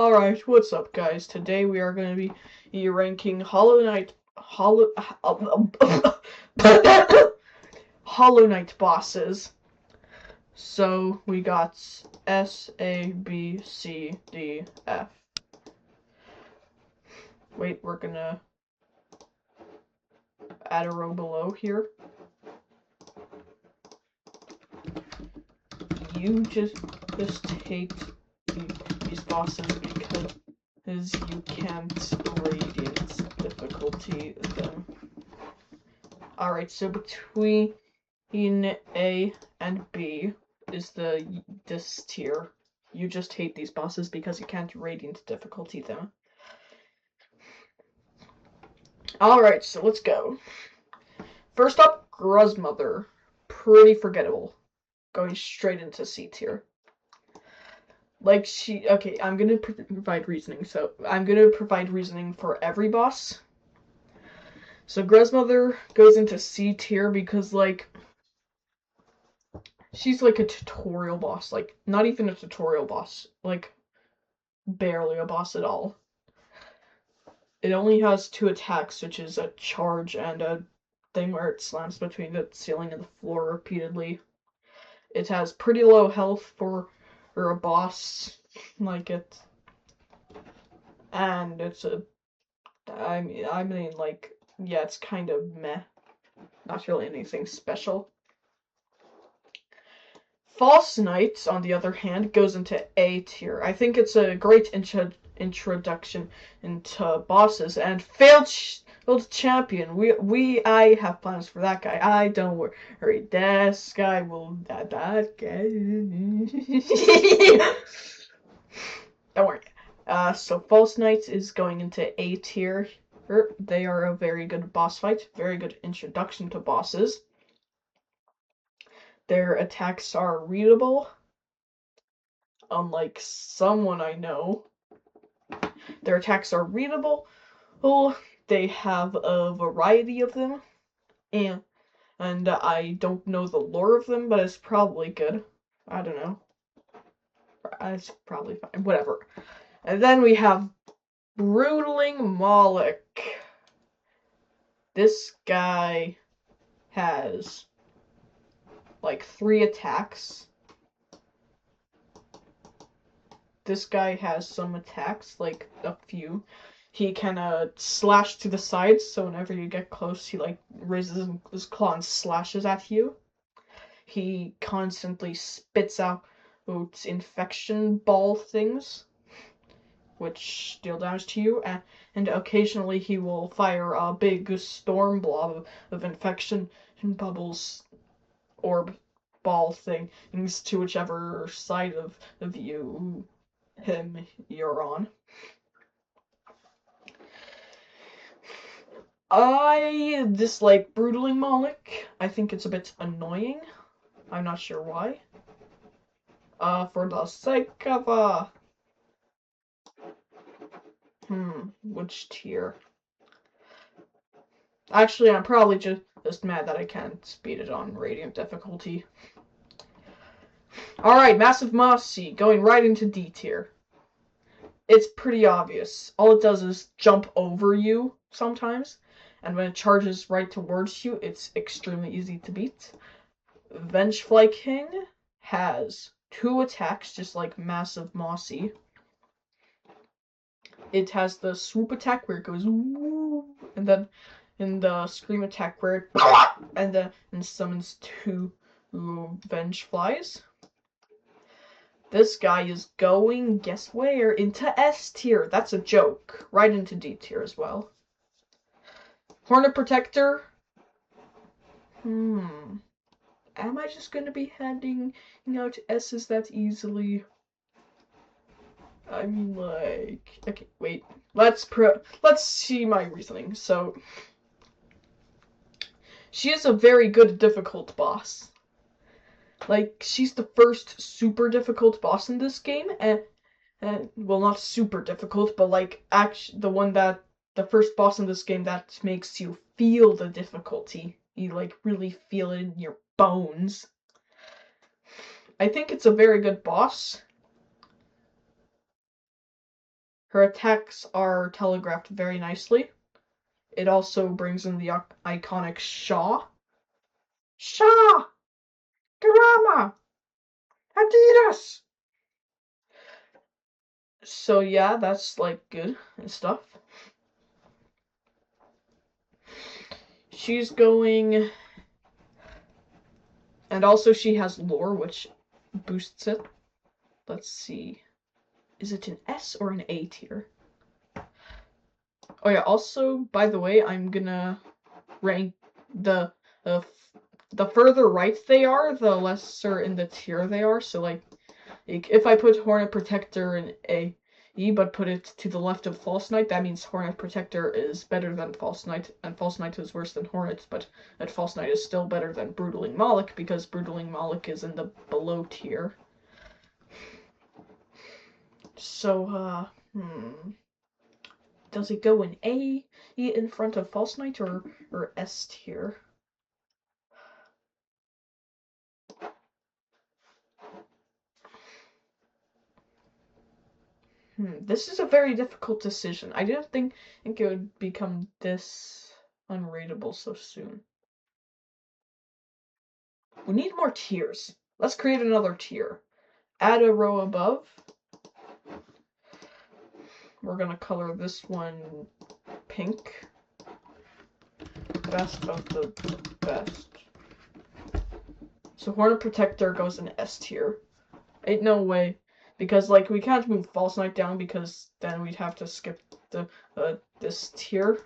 Alright, what's up guys? Today we are going to be ranking Hollow Knight Hollow Knight bosses. So we got S, A, B, C, D, F. Wait, we're gonna add a row below here. You just take these bosses because you can't radiant difficulty them. Alright, so between A and B is this tier. You just hate these bosses because you can't radiant difficulty them. Alright, so let's go. First up, Gruzmother. Pretty forgettable. Going straight into C tier. Okay, I'm gonna provide reasoning. So, I'm gonna provide reasoning for every boss. So, Gruzmother goes into C tier because, she's like a tutorial boss. Like, not even a tutorial boss. Like, barely a boss at all. It only has 2 attacks, which is a charge and a thing where it slams between the ceiling and the floor repeatedly. It has pretty low health for a boss like it. And it's yeah, it's kind of meh. Not really anything special. False Knight, on the other hand, goes into A tier. I think it's a great introduction into bosses, and failed champion. I have plans for that guy. I don't worry. That guy will that guy. Don't worry. So False Knight is going into A tier. They are a very good boss fight, very good introduction to bosses. Their attacks are readable, unlike someone I know. Their attacks are readable. They have a variety of them, and I don't know the lore of them, but it's probably good. I don't know. It's probably fine. Whatever. And then we have Brutaling Moloch. This guy has like 3 attacks. This guy has some attacks, like a few. He can slash to the sides, so whenever you get close, he like raises his claw and slashes at you. He constantly spits out infection ball things, which deal damage to you, and occasionally he will fire a big storm blob of infection and bubbles orb ball things to whichever side of you're on. I dislike Brutaling Moloch. I think it's a bit annoying. I'm not sure why. For the sake of which tier? Actually, I'm probably just mad that I can't speed it on Radiant difficulty. Alright, Massive Mossy, going right into D tier. It's pretty obvious. All it does is jump over you sometimes, and when it charges right towards you, it's extremely easy to beat. Vengefly King has 2 attacks, just like Massive Mossy. It has the swoop attack where it goes woo, and then in the scream attack where it and then summons 2 Vengeflies. This guy is going, guess where? Into S tier. That's a joke. Right into D tier as well. Hornet Protector. Am I just gonna be handing out S's that easily? I mean, like, okay, wait. Let's see my reasoning. So, she is a very good difficult boss. Like, she's the first super difficult boss in this game, and well, not super difficult, but like the first boss in this game that makes you feel the difficulty. You like really feel it in your bones. I think it's a very good boss. Her attacks are telegraphed very nicely. It also brings in the iconic Shaw. Shaw! Kurama! Adidas! So yeah, that's like good and stuff. She's going... And also she has lore, which boosts it. Let's see. Is it an S or an A tier? Oh yeah, also, by the way, I'm gonna rank the further right they are, the lesser in the tier they are. So like, if I put Hornet Protector in A, but put it to the left of False Knight, that means Hornet Protector is better than False Knight, and False Knight is worse than Hornet, but that False Knight is still better than Brutaling Moloch, because Brutaling Moloch is in the below tier. So, does it go in A in front of False Knight, or S tier? This is a very difficult decision. I didn't think it would become this unreadable so soon. We need more tiers. Let's create another tier. Add a row above. We're gonna color this one pink. Best of the best. So Hornet Protector goes in S tier. Ain't no way. Because, like, we can't move False Knight down because then we'd have to skip the this tier,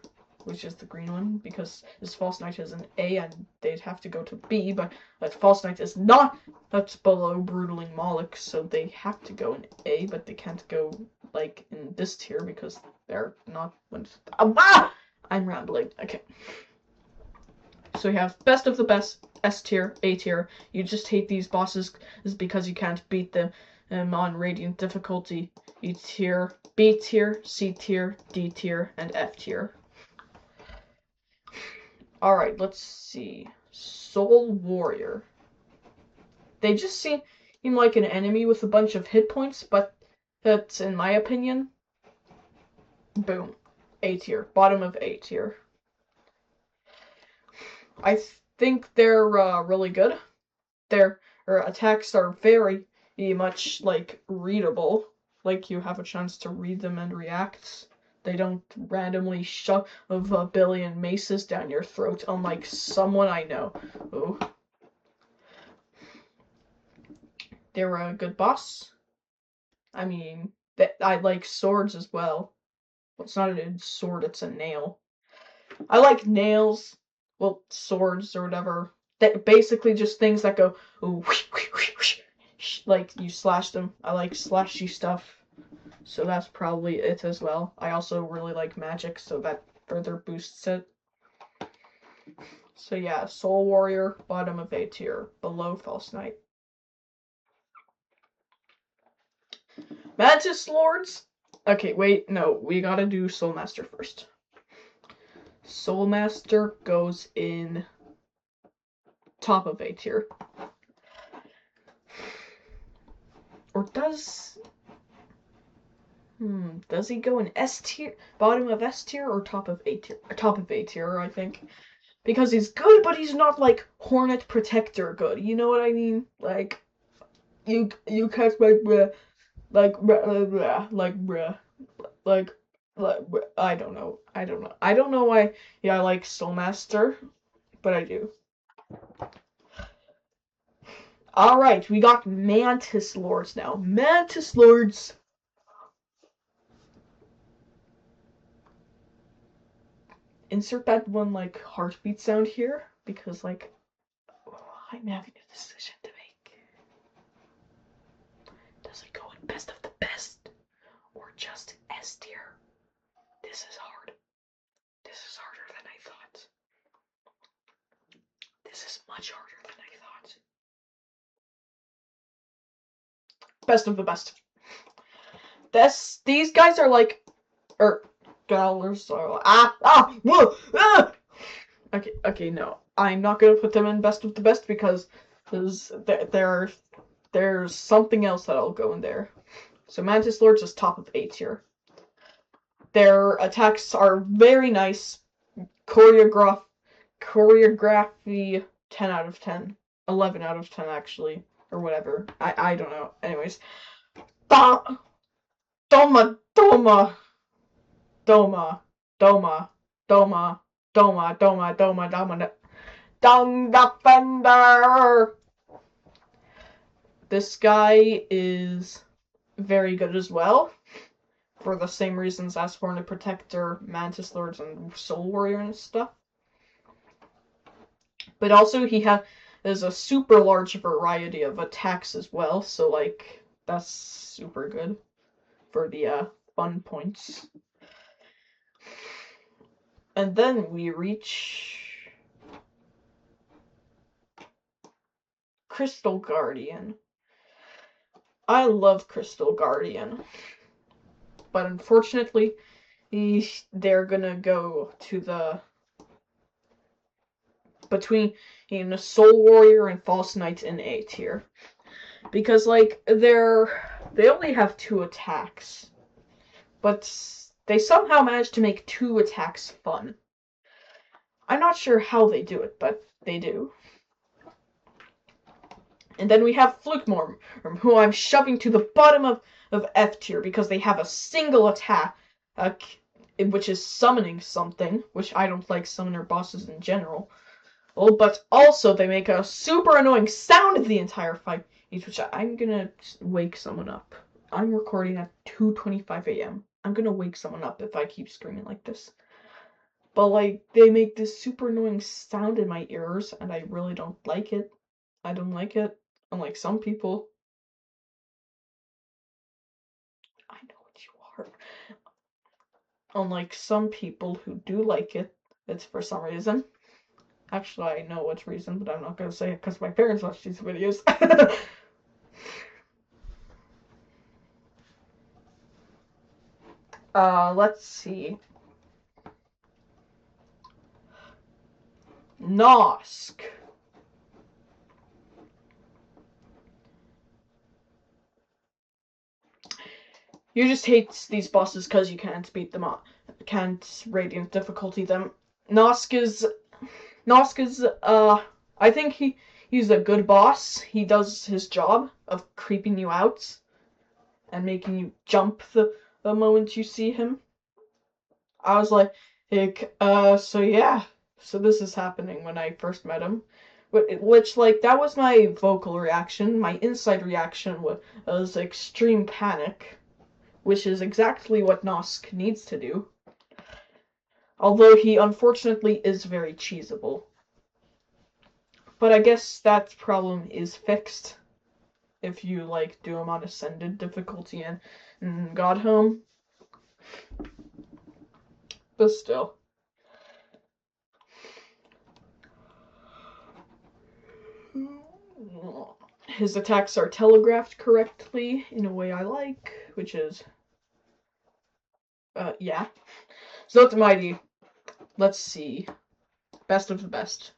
which is the green one, because this False Knight is an A and they'd have to go to B, but that False Knight is not, that's below Brutaling Moloch, so they have to go in A, but they can't go, like, in this tier because they're not, I'm rambling, okay. So we have best of the best, S tier, A tier. You just hate these bosses is because you can't beat them on Radiant difficulty. E tier, B tier, C tier, D tier, and F tier. Alright, let's see. Soul Warrior. They just seem like an enemy with a bunch of hit points, but that's, in my opinion, boom. A tier. Bottom of A tier. I think they're really good. Their attacks are very much like readable. Like you have a chance to read them and react. They don't randomly shove a billion maces down your throat, unlike someone I know. Ooh. They were a good boss. I mean, I like swords as well. Well, it's not a sword, it's a nail. I like nails. Well, swords or whatever. That basically just things that go, ooh, whoosh, whoosh, whoosh, whoosh, like you slash them. I like slashy stuff, so that's probably it as well. I also really like magic, so that further boosts it. So yeah, Soul Warrior, bottom of A tier, below False Knight. Mantis Lords? Okay, wait, no, we gotta do Soul Master first. Soul Master goes in top of A tier. Or does he go in S tier, bottom of S tier, or top of A tier? Top of A tier, I think. Because he's good, but he's not like Hornet Protector good. You know what I mean? Like, you catch my bruh, like bruh, I don't know. I don't know why. Yeah, I like Soul Master, but I do. All right, we got Mantis Lords now. Mantis Lords. Insert that one like heartbeat sound here because like I'm having a decision to make. Does it go in best of the best or just S tier? This is hard. This is harder than I thought. This is much harder than I thought. Best of the best. These guys are like, dollars. Okay, no. I'm not gonna put them in best of the best because there's something else that'll go in there. So Mantis Lords is top of A tier. Their attacks are very nice. Choreography 10 out of 10. 11 out of 10 actually, or whatever. I don't know. Anyways, Doma, Doma, Doma, Doma, Doma, Doma, Doma, Doma, Doma, Doma, Dung Defender. This guy is very good as well, for the same reasons as Hornet Protector, Mantis Lords, and Soul Warrior and stuff. But also he has a super large variety of attacks as well, so like that's super good for the fun points. And then we reach Crystal Guardian. I love Crystal Guardian, but unfortunately they're gonna go to the between Soul Warrior and False Knight in A tier, because like they only have 2 attacks, but they somehow managed to make 2 attacks fun. I'm not sure how they do it, but they do. And then we have Flukemorm, who I'm shoving to the bottom of F tier because they have a single attack, which is summoning something, which I don't like summoner bosses in general. Oh, but also they make a super annoying sound the entire fight, which I'm gonna wake someone up. I'm recording at 2:25 a.m. I'm gonna wake someone up if I keep screaming like this. But like, they make this super annoying sound in my ears, and I really don't like it. I don't like it. Unlike some people. I know what you are. Unlike some people who do like it, it's for some reason. Actually, I know what reason, but I'm not gonna say it because my parents watch these videos. Let's see. Nosk. You just hate these bosses because you can't beat them up. Can't Radiant difficulty them. Nosk is, I think he's a good boss. He does his job of creeping you out and making you jump the moment you see him. I was like, so yeah, so this is happening when I first met him. Which, like, that was my vocal reaction. My inside reaction was extreme panic, which is exactly what Nosk needs to do. Although he unfortunately is very cheesable. But I guess that problem is fixed if you, like, do him on Ascended difficulty and Godhome. But still. His attacks are telegraphed correctly in a way I like, which is, yeah. Zote Mighty. Let's see. Best of the best.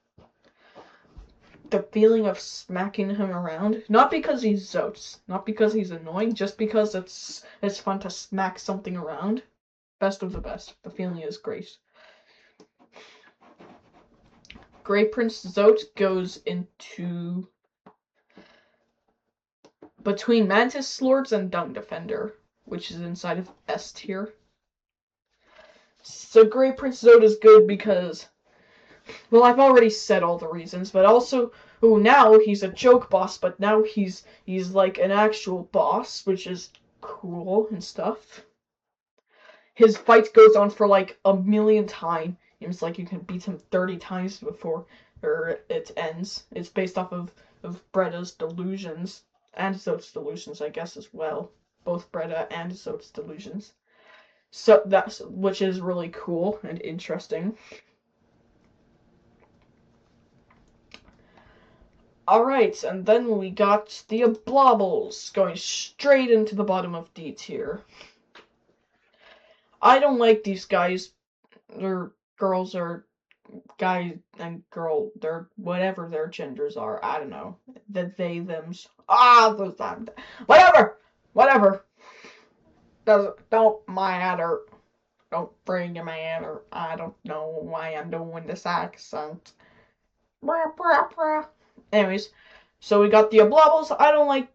The feeling of smacking him around, not because he's Zotes, not because he's annoying, just because it's fun to smack something around. Best of the best. The feeling is great. Grey Prince Zote goes into between Mantis Lords and Dung Defender, which is inside of S tier. So Grey Prince Zote is good because, well, I've already said all the reasons, but also, now he's a joke boss, but now he's like an actual boss, which is cool and stuff. His fight goes on for like a million times. It's like you can beat him 30 times before it ends. It's based off of Bretta's delusions, and Zote's delusions, I guess, as well. Both Bretta and Zote's delusions. So that's, which is really cool and interesting. Alright, and then we got the Blobbles going straight into the bottom of D tier. I don't like these guys, or girls, or guy and girl, they're whatever their genders are. I don't know. The they, thems. Whatever! Don't matter. don't bring a man, or I don't know why I'm doing this accent. Brah, brah, brah. Anyways, so we got the Oblobbles. I don't like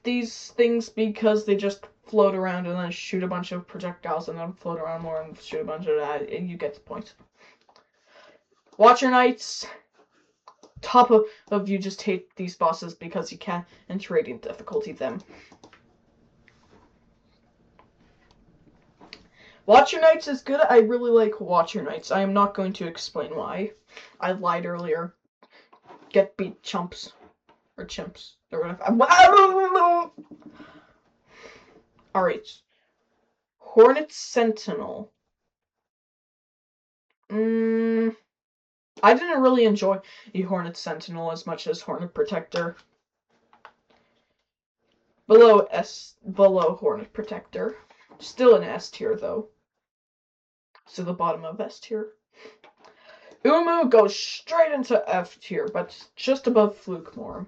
these things because they just float around and then shoot a bunch of projectiles and then float around more and shoot a bunch of that, and you get the point. Watcher Knights. Top of you just hate these bosses because you can't enter radiant difficulty them. Watcher Knights is good. I really like Watcher Knights. I am not going to explain why. I lied earlier. Get beat, chumps. Or chimps. Or whatever. Alright. Hornet Sentinel. I didn't really enjoy the Hornet Sentinel as much as Hornet Protector. Below Hornet Protector. Still an S tier though. So the bottom of S tier. Umu goes straight into F tier, but just above Flukemore.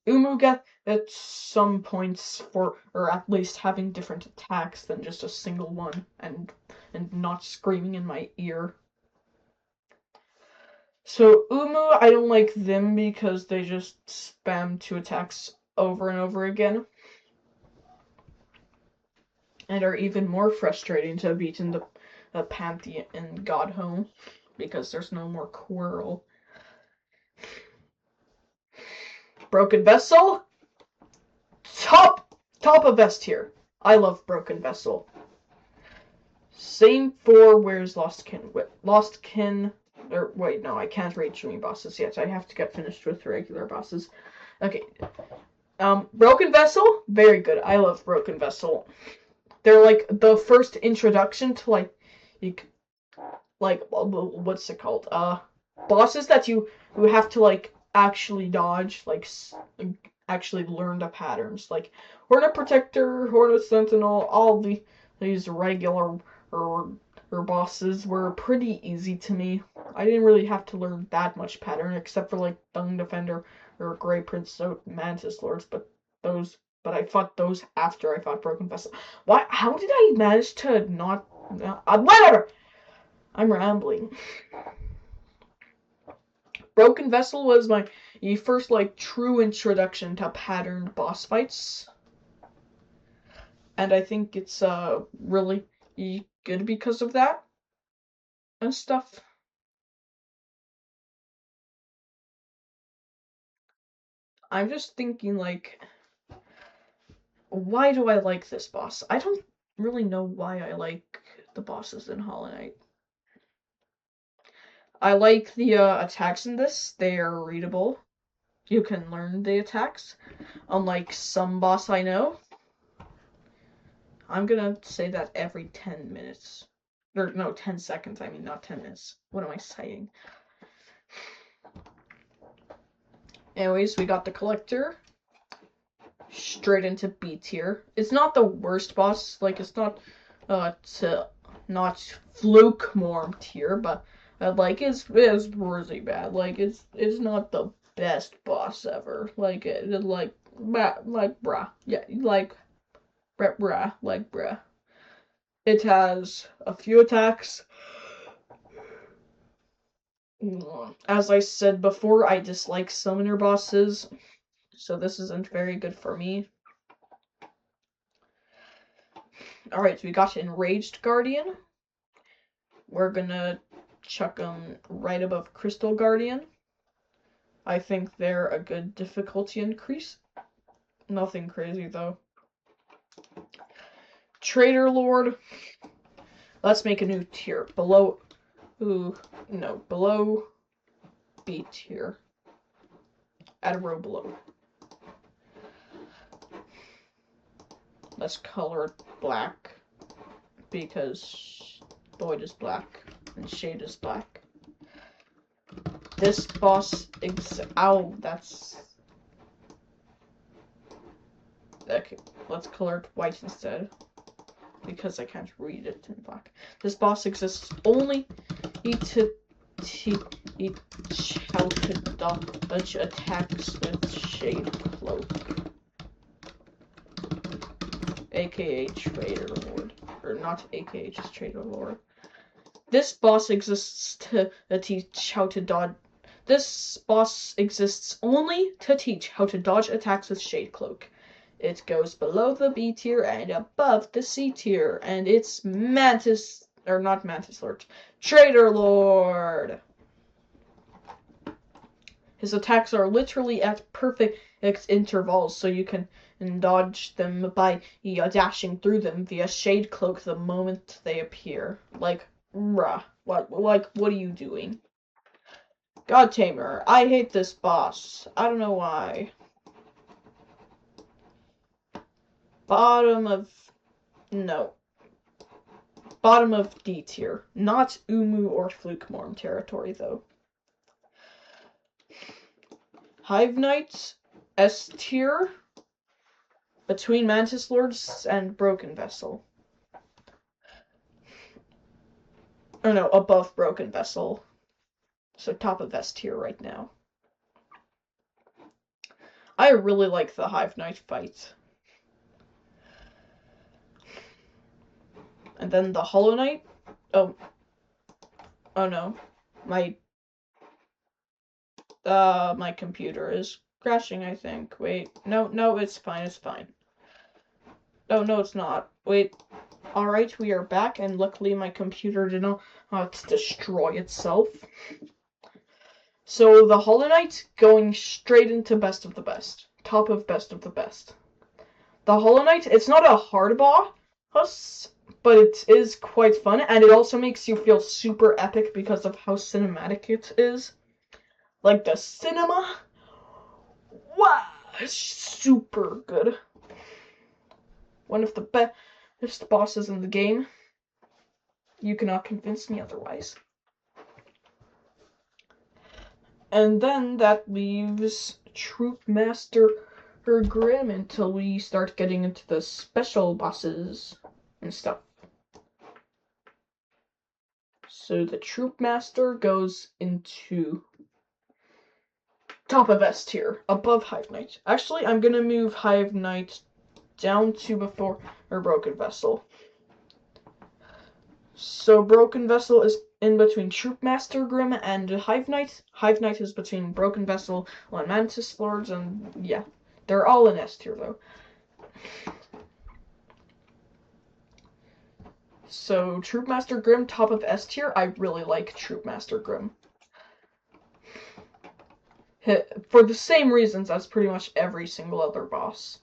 Umu gets some points for, or at least having different attacks than just a single one, and not screaming in my ear. So Umu, I don't like them because they just spam 2 attacks over and over again. And are even more frustrating to beat in the Pantheon and Godhome, because there's no more Quirrell. Broken Vessel? Top of S tier. I love Broken Vessel. Same for Where's Lost Kin? Lost Kin... Or, wait, no, I can't rate Dream bosses yet. I have to get finished with regular bosses. Okay. Broken Vessel? Very good. I love Broken Vessel. They're like the first introduction to what's it called? Bosses that you have to like actually dodge, like actually learn the patterns. Like Hornet Protector, Hornet Sentinel, all these regular bosses were pretty easy to me. I didn't really have to learn that much pattern except for like Dung Defender or Grey Prince Mantis Lords, but I fought those after I fought Broken Vessel. Why? How did I manage to not... whatever! I'm rambling. Broken Vessel was my first, like, true introduction to patterned boss fights. And I think it's, really good because of that. And stuff. I'm just thinking, like... Why do I like this boss? I don't really know why I like the bosses in Hollow Knight. I like the attacks in this. They are readable. You can learn the attacks. Unlike some boss I know. I'm gonna say that every 10 minutes. Or, no, 10 seconds. I mean, not 10 minutes. What am I saying? Anyways, we got the Collector. Straight into B tier. It's not the worst boss. Like, it's not, not Flukemore tier, but like it's really bad. Like it's not the best boss ever. Like bruh. Yeah, like bruh. It has a few attacks. As I said before, I dislike summoner bosses, so this isn't very good for me. Alright, so we got Enraged Guardian. We're gonna chuck them right above Crystal Guardian. I think they're a good difficulty increase. Nothing crazy, though. Traitor Lord. Let's make a new tier. Below B tier. Add a row below. Let's color it black, because Void is black and Shade is black. This boss that's... Okay, let's color it white instead, because I can't read it in black. This boss exists only to shouted dodge attacks with Shade Cloak, aka Traitor Lord, or or not aka just Trader Lord. This boss exists to teach how to dodge. This boss exists only to teach how to dodge attacks with Shade Cloak. It goes below the B tier and above the C tier, and it's Mantis, or not Mantis Lord, Trader Lord. His attacks are literally at perfect intervals, so you can dodge them by dashing through them via Shade Cloak the moment they appear. Like, bruh, what are you doing? God Tamer, I hate this boss. I don't know why. Bottom of D tier. Not Umu or Flukemorn territory, though. Hive Knight, S tier. Between Mantis Lords and Broken Vessel. Oh no, above Broken Vessel. So top of S tier right now. I really like the Hive Knight fight. And then the Hollow Knight. Oh no. My computer is crashing, I think. Wait. No, it's fine, it's fine. Oh, no, it's not. Wait. Alright, we are back, and luckily my computer did not destroy itself. So, the Hollow Knight going straight into best of the best. Top of best of the best. The Hollow Knight, it's not a hard boss, but it is quite fun, and it also makes you feel super epic because of how cinematic it is. Like, the cinema, wow, super good. One of the best bosses in the game. You cannot convince me otherwise. And then that leaves Troop Master Grim until we start getting into the special bosses and stuff. So the Troop Master goes into top of S tier, above Hive Knight. Actually, I'm gonna move Hive Knight down to before Broken Vessel. So Broken Vessel is in between Troop Master Grim and Hive Knight. Hive Knight is between Broken Vessel and Mantis Lords, and yeah, they're all in S tier though. So Troop Master Grim, top of S tier. I really like Troop Master Grim. For the same reasons as pretty much every single other boss.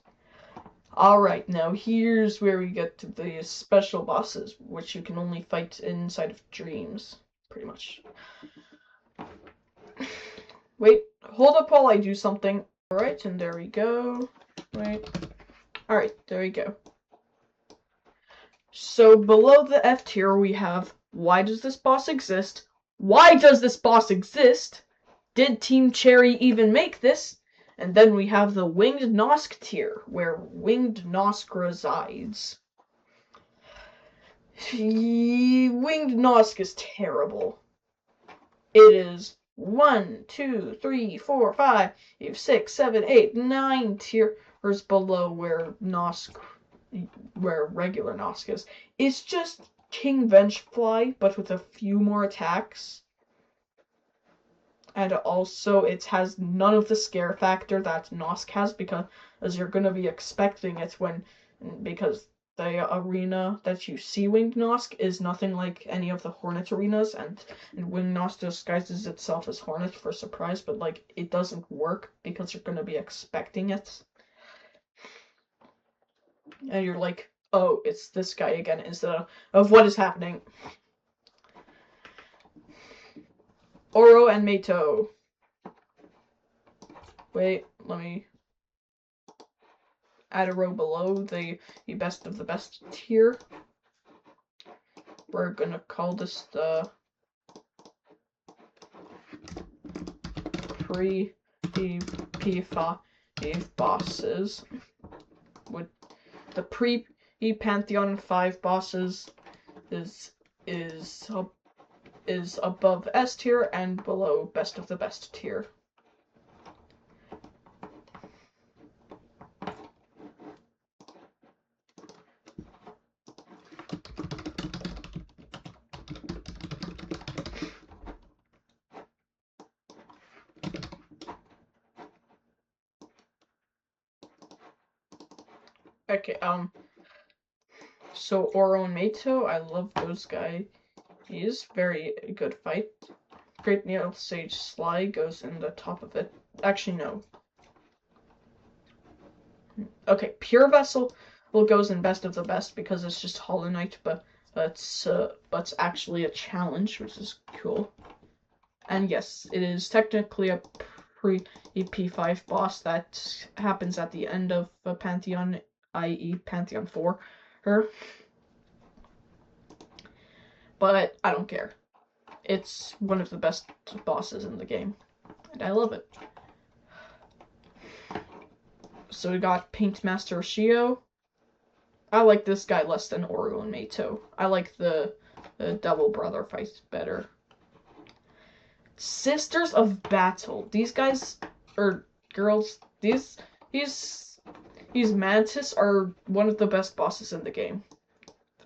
Alright, now here's where we get to the special bosses, which you can only fight inside of dreams, pretty much. Wait, hold up while I do something. Alright, and there we go. Wait. Alright, there we go. So below the F tier we have, why does this boss exist? Why does this boss exist? Did Team Cherry even make this? And then we have the Winged Nosk tier, where Winged Nosk resides. Winged Nosk is terrible. It is 1, 2, 3, 4, 5, 6, 7, 8, 9 tiers below where regular Nosk is. It's just King Vengefly, but with a few more attacks. And also, it has none of the scare factor that Nosk has, because as you're going to be expecting it because the arena that you see Winged Nosk is nothing like any of the Hornet arenas, and Winged Nosk disguises itself as Hornet for surprise, but like, it doesn't work because you're going to be expecting it. And you're like, oh, it's this guy again, instead of what is happening. Oro and Meito. Wait, let me add a row below the best of the best tier. We're gonna call this the pre-P5 bosses. With the pre-Pantheon 5 bosses is above S tier and below best of the best tier. Okay, so Oro and Meito, I love those guys. He is very good fight. Great Neil Sage Sly goes in the top of it. Actually, no. Okay, Pure Vessel goes in best of the best because it's just Hollow Knight, but it's actually a challenge, which is cool. And yes, it is technically a pre-EP5 boss that happens at the end of Pantheon, i.e. Pantheon 4. But I don't care. It's one of the best bosses in the game, and I love it. So we got Paint Master Shio. I like this guy less than Oro and Meito. I like the double brother fight better. Sisters of Battle. These guys, or girls, these Mantis are one of the best bosses in the game.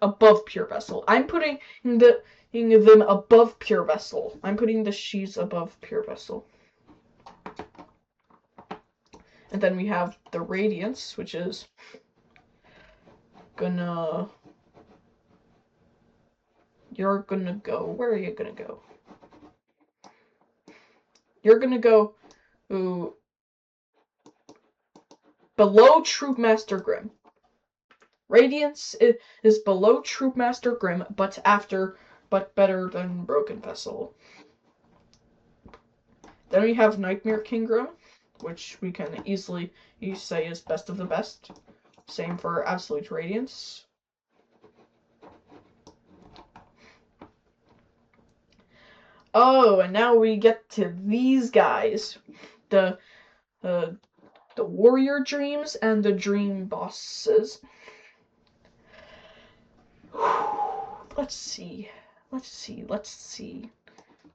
Above Pure Vessel. I'm putting them above Pure Vessel. I'm putting the Shis above Pure Vessel. And then we have the Radiance, which is gonna... You're gonna go... Where are you gonna go? You're gonna go... Ooh, below Troop Master Grimm. Radiance is below Troop Master Grimm, but better than Broken Vessel. Then we have Nightmare King Grimm, which we can easily say is best of the best. Same for Absolute Radiance. Oh, and now we get to these guys. The Warrior Dreams and the Dream Bosses. Let's see.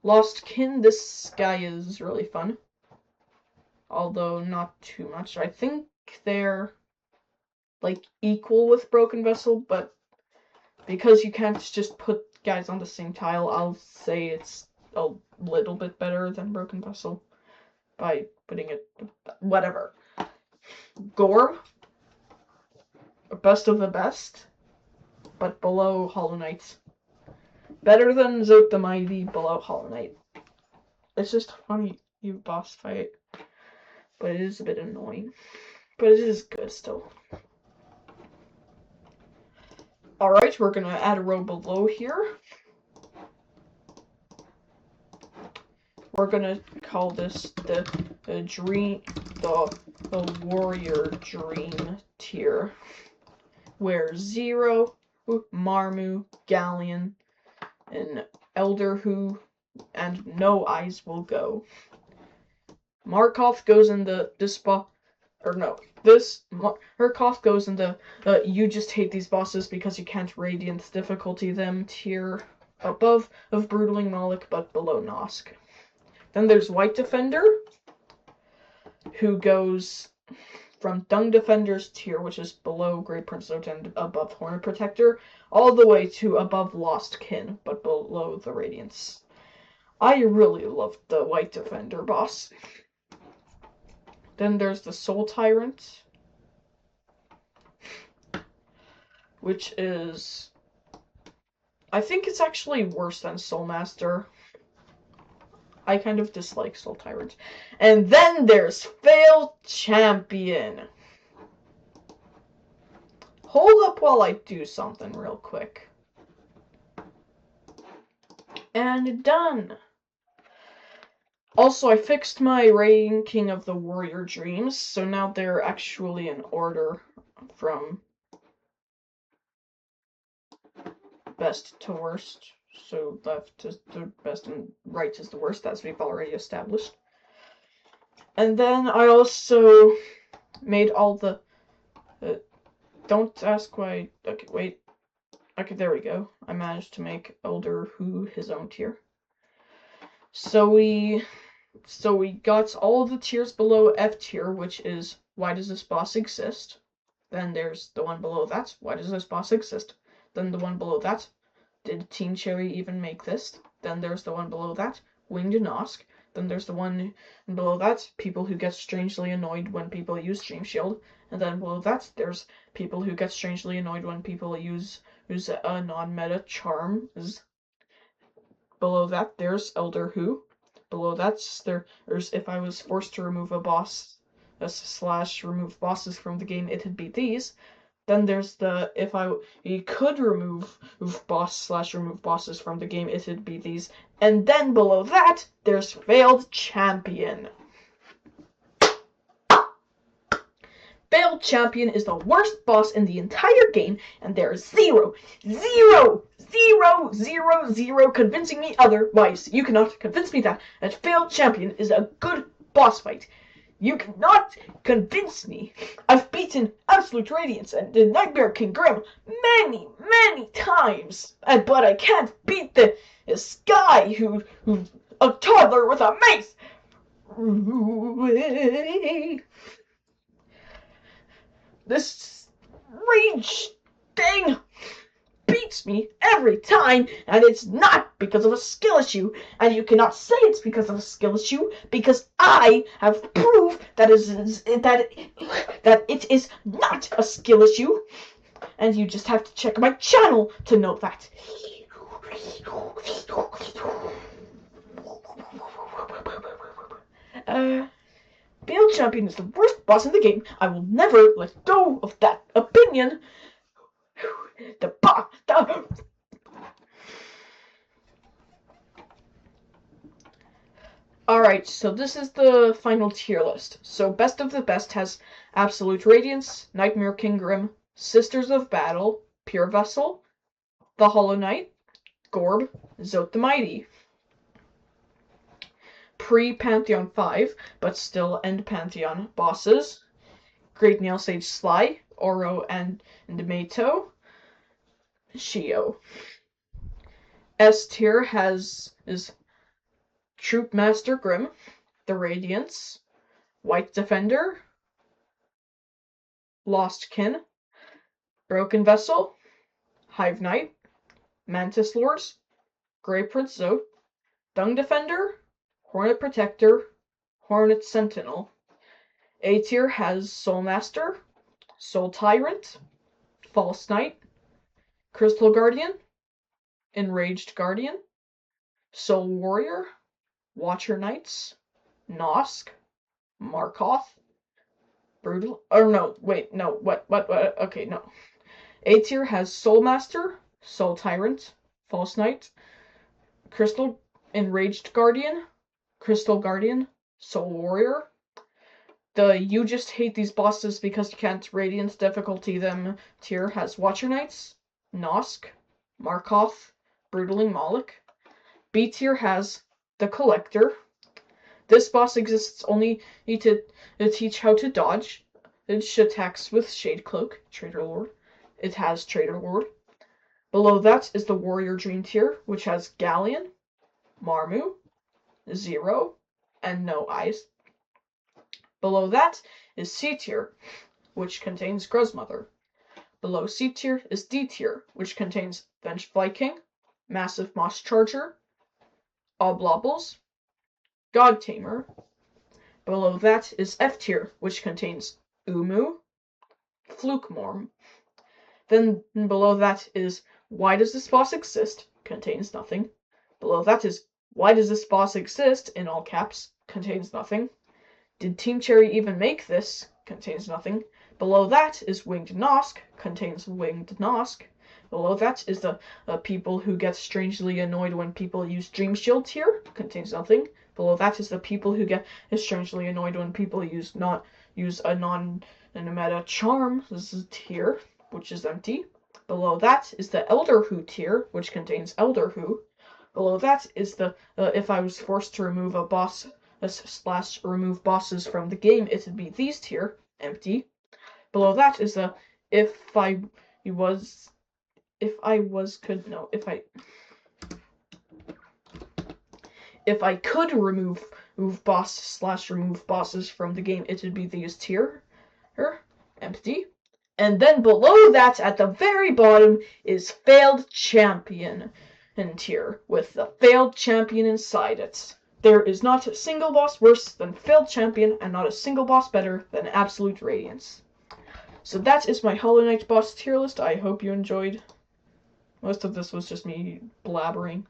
Lost Kin, this guy is really fun. Although not too much. I think they're like equal with Broken Vessel, but because you can't just put guys on the same tile, I'll say it's a little bit better than Broken Vessel by putting it whatever. Gorm, best of the best, but below Hollow Knight. Better than Zote the Mighty, below Hollow Knight. It's just a funny boss fight, but it is a bit annoying. But it is good still. Alright, we're gonna add a row below here. We're gonna call this the Warrior Dream tier, where Zero, Marmu, Galleon, and Elder Who, and No Eyes will go. Markov goes in the Markov goes in the you just hate these bosses because you can't Radiance difficulty them tier, above of Brutaling Moloch but below Nosk. Then there's White Defender, who goes from Dung Defender's tier, which is below Great Prince Zote and above Hornet Protector, all the way to above Lost Kin, but below the Radiance. I really love the White Defender boss. Then there's the Soul Tyrant, which is... I think it's actually worse than Soul Master. I kind of dislike Soul Tyrant. And then there's Failed Champion. Hold up while I do something real quick. And done. Also, I fixed my ranking of the Warrior Dreams, so now they're actually in order from best to worst. So left is the best and right is the worst, as we've already established. And then I also made all the... don't ask why... Okay, wait. Okay, there we go. I managed to make Elder Who his own tier. So we got all of the tiers below F tier, which is, why does this boss exist? Then there's the one below that, why does this boss exist? Then the one below that, did Team Cherry even make this? Then there's the one below that, Winged Nosk. Then there's the one below that, people who get strangely annoyed when people use Dream Shield. And then below that, there's people who get strangely annoyed when people use a non-meta charms. Below that, there's Elder Who. Below that, there's if I was forced to remove a boss, slash remove bosses from the game, it'd be these. Then there's the if I could remove boss slash remove bosses from the game, it'd be these. And then below that, there's Failed Champion. Failed Champion is the worst boss in the entire game, and there's zero convincing me otherwise. You cannot convince me that Failed Champion is a good boss fight. You cannot convince me. I've beaten Absolute Radiance and the Nightmare King Grim many times, but I can't beat this guy who a toddler with a mace. This rage thing beats me every time, and it's not because of a skill issue, and you cannot say it's because of a skill issue, because I have proof that it is not a skill issue, and you just have to check my channel to know that. Failed Champion is the worst boss in the game. I will never let go of that opinion. Alright, so this is the final tier list. So Best of the Best has Absolute Radiance, Nightmare King Grim, Sisters of Battle, Pure Vessel, The Hollow Knight, Gorb, Zote the Mighty. Pre-Pantheon 5, but still End Pantheon bosses: Great Nail Sage Sly, Oro and Mato, Shio. S tier is Troop Master Grim, The Radiance, White Defender, Lost Kin, Broken Vessel, Hive Knight, Mantis Lords, Grey Prince Zote, Dung Defender, Hornet Protector, Hornet Sentinel. A tier has Soul Master, Soul Tyrant, False Knight, Crystal Guardian, Enraged Guardian, Soul Warrior, Watcher Knights, Nosk, Markoth, Brutal. Okay, no. A tier has Soul Master, Soul Tyrant, False Knight, Crystal Enraged Guardian, Crystal Guardian, Soul Warrior. The You Just Hate These Bosses Because You Can't Radiance Difficulty Them tier has Watcher Knights, Nosk, Markoth, Brutaling Moloch. B tier has The Collector. This boss exists only to teach how to dodge. It attacks with Shade Cloak, Traitor Lord. It has Traitor Lord. Below that is the Warrior Dream tier, which has Galleon, Marmu, Zero, and No Eyes. Below that is C tier, which contains Gruzmother. Below C tier is D tier, which contains Vengefly King, Massive Moss Charger, Oblobbles, God Tamer. Below that is F tier, which contains Umu, Fluke Morm. Then below that is Why Does This Boss Exist? Contains nothing. Below that is Why Does This Boss Exist? In all caps, contains nothing. Did Team Cherry even make this? Contains nothing. Below that is Winged Nosk, contains Winged Nosk. Below that is the people who get strangely annoyed when people use Dream Shield tier, contains nothing. Below that is the people who get strangely annoyed when people use a non-meta charm tier, which is empty. Below that is the Elder Who tier, which contains Elder Who. Below that is the if I was forced to remove a boss slash remove bosses from the game, it'd be these tier, empty. Below that is the if I could remove boss slash remove bosses from the game, it'd be these tier, empty. And then below that, at the very bottom, is Failed Champion tier, with the Failed Champion inside it. There is not a single boss worse than Failed Champion, and not a single boss better than Absolute Radiance. So that is my Hollow Knight boss tier list. I hope you enjoyed. Most of this was just me blabbering.